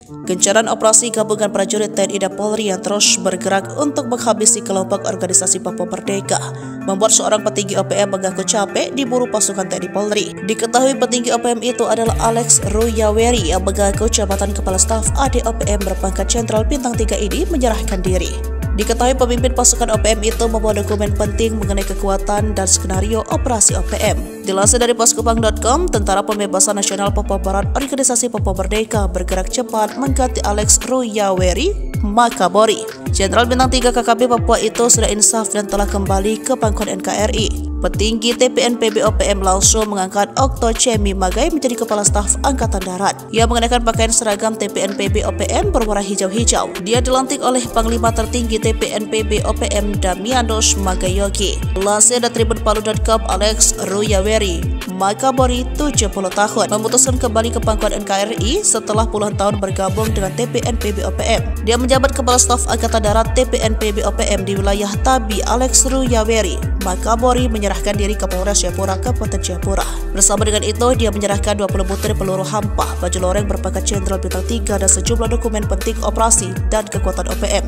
Gencaran operasi gabungan prajurit TNI dan Polri yang terus bergerak untuk menghabisi kelompok organisasi Papua Merdeka membuat seorang petinggi OPM mengaku capek diburu pasukan TNI Polri. Diketahui petinggi OPM itu adalah Alex Ruyaweri yang mengaku jabatan Kepala Staf AD OPM berpangkat Jenderal Bintang 3 ini menyerahkan diri. Diketahui pemimpin pasukan OPM itu membawa dokumen penting mengenai kekuatan dan skenario operasi OPM. Dilansir dari poskupang.com, Tentara Pembebasan Nasional Papua Barat Organisasi Papua Merdeka bergerak cepat mengganti Alex Ruyaweri Makabori. Jenderal Bintang 3 KKP Papua itu sudah insaf dan telah kembali ke pangkuan NKRI. Petinggi TPNPB OPM langsung mengangkat Okto Cemi Magai menjadi Kepala Staf Angkatan Darat. Ia mengenakan pakaian seragam TPNPB OPM berwarna hijau-hijau. Dia dilantik oleh Panglima Tertinggi TPNPB OPM Damianus Magayogi. Lansir dari tribunpalu.com, Alex Ruyaweri Makabori 70 tahun memutuskan kembali ke pangkuan NKRI setelah puluhan tahun bergabung dengan TPNPB OPM. Dia menjabat Kepala Staf Angkatan Darat TPNPB OPM di wilayah Tabi. Alex Ruyaweri Makabori menyerahkan diri ke Polres Jayapura, Kabupaten Jayapura. Bersama dengan itu, dia menyerahkan 20 butir peluru hampa, baju loreng berpangkat Jenderal Bintang 3 dan sejumlah dokumen penting operasi dan kekuatan OPM.